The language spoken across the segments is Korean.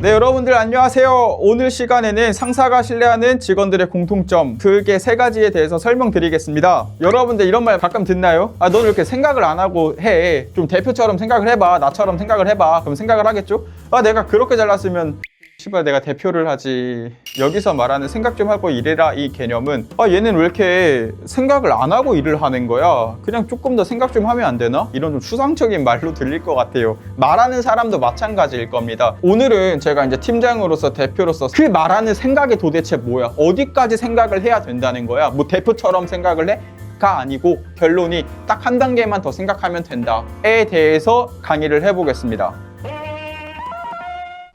네, 여러분들 안녕하세요. 오늘 시간에는 상사가 신뢰하는 직원들의 공통점, 그게 3가지에 대해서 설명드리겠습니다. 여러분들 이런 말 가끔 듣나요? 너는 왜 이렇게 생각을 안 하고 해? 좀 대표처럼 생각을 해봐. 나처럼 생각을 해봐. 그럼 생각을 하겠죠? 내가 그렇게 잘났으면 씨발 내가 대표를 하지. 여기서 말하는 생각 좀 하고 일해라 이 개념은 얘는 왜 이렇게 생각을 안 하고 일을 하는 거야? 그냥 조금 더 생각 좀 하면 안 되나? 이런 좀 추상적인 말로 들릴 것 같아요. 말하는 사람도 마찬가지일 겁니다. 오늘은 제가 이제 팀장으로서 대표로서 그 말하는 생각이 도대체 뭐야? 어디까지 생각을 해야 된다는 거야? 뭐 대표처럼 생각을 해? 가 아니고 결론이 딱 한 단계만 더 생각하면 된다에 대해서 강의를 해보겠습니다.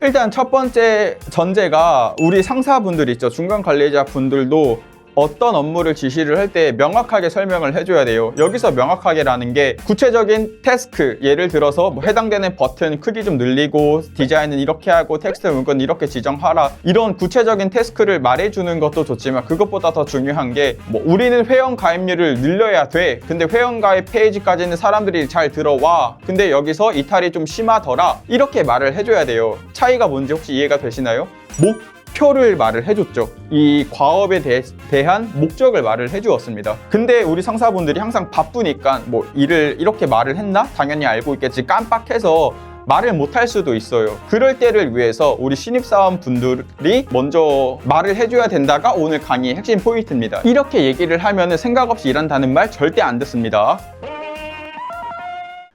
일단 첫 번째 전제가 우리 상사분들 있죠. 중간 관리자 분들도 어떤 업무를 지시를 할 때 명확하게 설명을 해줘야 돼요. 여기서 명확하게라는 게 구체적인 태스크, 예를 들어서 뭐 해당되는 버튼 크기 좀 늘리고 디자인은 이렇게 하고 텍스트 문구는 이렇게 지정하라, 이런 구체적인 태스크를 말해주는 것도 좋지만 그것보다 더 중요한 게 뭐 우리는 회원 가입률을 늘려야 돼. 근데 회원 가입 페이지까지는 사람들이 잘 들어와. 근데 여기서 이탈이 좀 심하더라. 이렇게 말을 해줘야 돼요. 차이가 뭔지 혹시 이해가 되시나요? 목표를 말을 해줬죠. 이 과업에 대한 목적을 말을 해주었습니다. 근데 우리 상사분들이 항상 바쁘니까 뭐 일을 이렇게 말을 했나? 당연히 알고 있겠지. 깜빡해서 말을 못할 수도 있어요. 그럴 때를 위해서 우리 신입사원분들이 먼저 말을 해줘야 된다가 오늘 강의의 핵심 포인트입니다. 이렇게 얘기를 하면 생각 없이 일한다는 말 절대 안 듣습니다.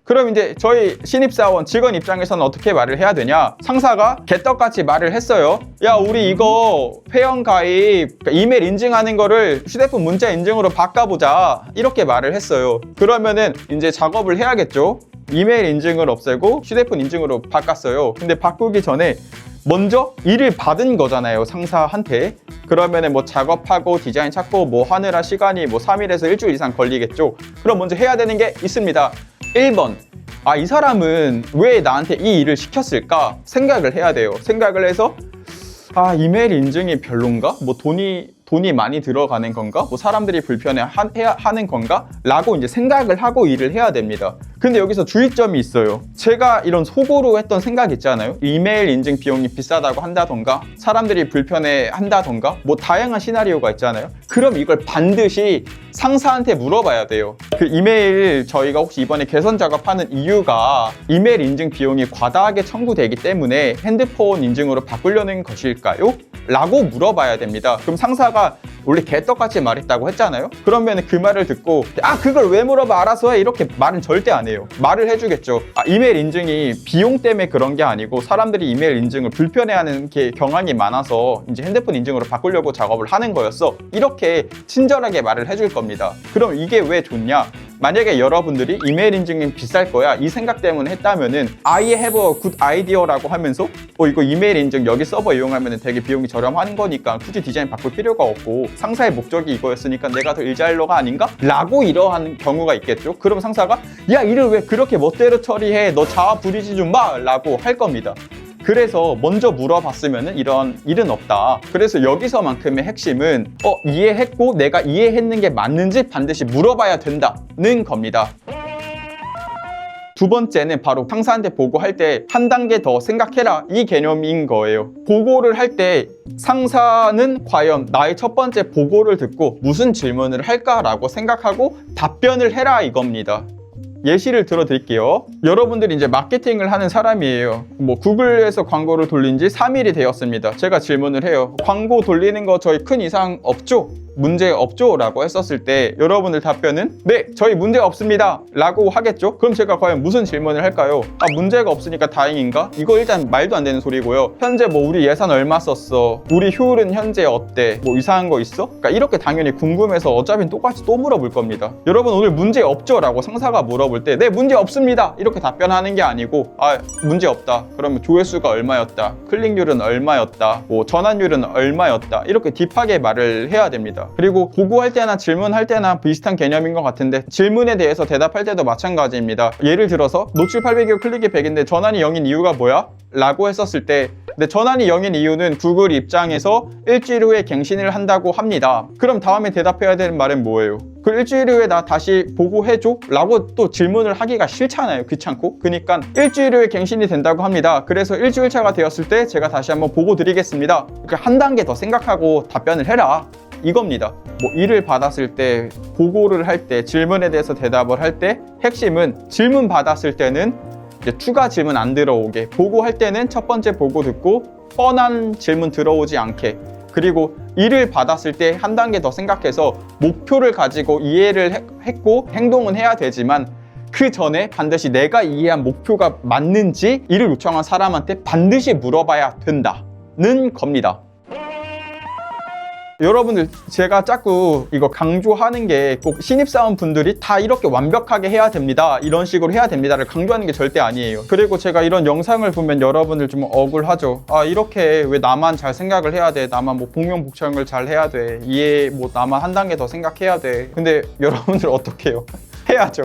그럼 이제 저희 신입사원 직원 입장에서는 어떻게 말을 해야 되냐? 상사가 개떡같이 말을 했어요. 야, 우리 이거 회원 가입 이메일 인증하는 거를 휴대폰 문자 인증으로 바꿔보자. 이렇게 말을 했어요. 그러면은 이제 작업을 해야겠죠? 이메일 인증을 없애고 휴대폰 인증으로 바꿨어요. 근데 바꾸기 전에 먼저 일을 받은 거잖아요, 상사한테. 그러면은 뭐 작업하고 디자인 찾고 뭐 하느라 시간이 뭐 3일에서 일주일 이상 걸리겠죠. 그럼 먼저 해야 되는 게 있습니다. 1번, 이 사람은 왜 나한테 이 일을 시켰을까 생각을 해야 돼요. 생각을 해서 이메일 인증이 별론가? 뭐 돈이 많이 들어가는 건가? 뭐 사람들이 불편해하는 건가? 라고 이제 생각을 하고 일을 해야 됩니다. 근데 여기서 주의점이 있어요. 제가 이런 속으로 했던 생각 있잖아요. 이메일 인증 비용이 비싸다고 한다던가 사람들이 불편해 한다던가 뭐 다양한 시나리오가 있잖아요. 그럼 이걸 반드시 상사한테 물어봐야 돼요. 그 이메일 저희가 혹시 이번에 개선 작업하는 이유가 이메일 인증 비용이 과다하게 청구되기 때문에 핸드폰 인증으로 바꾸려는 것일까요? 라고 물어봐야 됩니다. 그럼 상사가 원래 개떡같이 말했다고 했잖아요. 그러면 그 말을 듣고 그걸 왜 물어봐, 알아서 해, 이렇게 말은 절대 안 해요. 말을 해주겠죠. 이메일 인증이 비용 때문에 그런 게 아니고 사람들이 이메일 인증을 불편해하는 게 경향이 많아서 이제 핸드폰 인증으로 바꾸려고 작업을 하는 거였어. 이렇게 친절하게 말을 해줄 겁니다. 그럼 이게 왜 좋냐? 만약에 여러분들이 이메일 인증이 비쌀 거야 이 생각 때문에 했다면은 I have a good idea라고 하면서 이거 이메일 인증 여기 서버 이용하면 되게 비용이 저렴한 거니까 굳이 디자인 바꿀 필요가 없고 상사의 목적이 이거였으니까 내가 더 일자일로가 아닌가? 라고 이러한 경우가 있겠죠. 그럼 상사가 야, 일을 왜 그렇게 멋대로 처리해? 너 자아 부리지 좀 마! 라고 할 겁니다. 그래서 먼저 물어봤으면 이런 일은 없다. 그래서 여기서만큼의 핵심은 이해했고 내가 이해했는 게 맞는지 반드시 물어봐야 된다는 겁니다. 두 번째는 바로 상사한테 보고할 때 한 단계 더 생각해라 이 개념인 거예요. 보고를 할 때 상사는 과연 나의 첫 번째 보고를 듣고 무슨 질문을 할까라고 생각하고 답변을 해라 이겁니다. 예시를 들어드릴게요. 여러분들이 이제 마케팅을 하는 사람이에요. 뭐 구글에서 광고를 돌린 지 3일이 되었습니다. 제가 질문을 해요. 광고 돌리는 거 저희 큰 이상 없죠? 문제 없죠? 라고 했었을 때 여러분들 답변은 네, 저희 문제 없습니다 라고 하겠죠? 그럼 제가 과연 무슨 질문을 할까요? 문제가 없으니까 다행인가? 이거 일단 말도 안 되는 소리고요. 현재 뭐 우리 예산 얼마 썼어? 우리 효율은 현재 어때? 뭐 이상한 거 있어? 그러니까 이렇게 당연히 궁금해서 어차피 똑같이 또 물어볼 겁니다. 여러분 오늘 문제 없죠? 라고 상사가 물어볼 때 네, 문제 없습니다 이렇게 답변하는 게 아니고 문제 없다. 그러면 조회수가 얼마였다? 클릭률은 얼마였다? 뭐 전환율은 얼마였다? 이렇게 딥하게 말을 해야 됩니다. 그리고 보고할 때나 질문할 때나 비슷한 개념인 것 같은데 질문에 대해서 대답할 때도 마찬가지입니다. 예를 들어서 노출 800이고 클릭이 100인데 전환이 0인 이유가 뭐야? 라고 했었을 때 근데 전환이 0인 이유는 구글 입장에서 일주일 후에 갱신을 한다고 합니다. 그럼 다음에 대답해야 되는 말은 뭐예요? 그 일주일 후에 나 다시 보고해줘? 라고 또 질문을 하기가 싫잖아요. 귀찮고. 그러니까 일주일 후에 갱신이 된다고 합니다. 그래서 일주일차가 되었을 때 제가 다시 한번 보고 드리겠습니다. 그러니까 한 단계 더 생각하고 답변을 해라. 이겁니다. 뭐 일을 받았을 때, 보고를 할 때, 질문에 대해서 대답을 할 때 핵심은 질문 받았을 때는 이제 추가 질문 안 들어오게, 보고할 때는 첫 번째 보고 듣고 뻔한 질문 들어오지 않게, 그리고 일을 받았을 때 한 단계 더 생각해서 목표를 가지고 이해를 했고 행동은 해야 되지만 그 전에 반드시 내가 이해한 목표가 맞는지 일을 요청한 사람한테 반드시 물어봐야 된다는 겁니다. 여러분들, 제가 자꾸 이거 강조하는 게 꼭 신입사원 분들이 다 이렇게 완벽하게 해야 됩니다, 이런 식으로 해야 됩니다를 강조하는 게 절대 아니에요. 그리고 제가 이런 영상을 보면 여러분들 좀 억울하죠. 아, 이렇게 왜 나만 잘 생각을 해야 돼, 나만 뭐 복명복창을 잘 해야 돼, 이해 뭐 나만 한 단계 더 생각해야 돼. 근데 여러분들 어떻게 해요? 해야죠.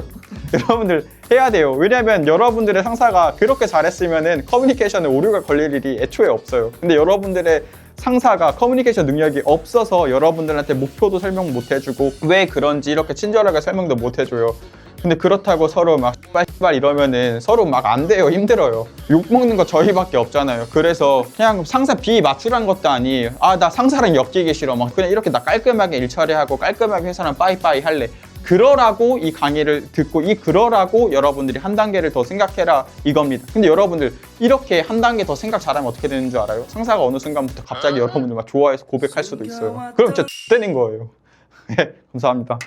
여러분들 해야 돼요. 왜냐면 여러분들의 상사가 그렇게 잘했으면은 커뮤니케이션에 오류가 걸릴 일이 애초에 없어요. 근데 여러분들의 상사가 커뮤니케이션 능력이 없어서 여러분들한테 목표도 설명 못 해주고 왜 그런지 이렇게 친절하게 설명도 못 해줘요. 근데 그렇다고 서로 막 빨빨 이러면은 서로 막 안 돼요. 힘들어요. 욕먹는 거 저희밖에 없잖아요. 그래서 그냥 상사 비 맞추란 것도 아니에요. 아, 나 상사랑 엮이기 싫어. 막 그냥 이렇게 나 깔끔하게 일 처리하고 깔끔하게 회사랑 빠이빠이 할래. 그러라고 이 강의를 듣고 그러라고 여러분들이 한 단계를 더 생각해라 이겁니다. 근데 여러분들 이렇게 한 단계 더 생각 잘하면 어떻게 되는 줄 알아요? 상사가 어느 순간부터 갑자기 여러분들 막 좋아해서 고백할 수도 있어요. 그럼 진짜 X되는 거예요. 감사합니다.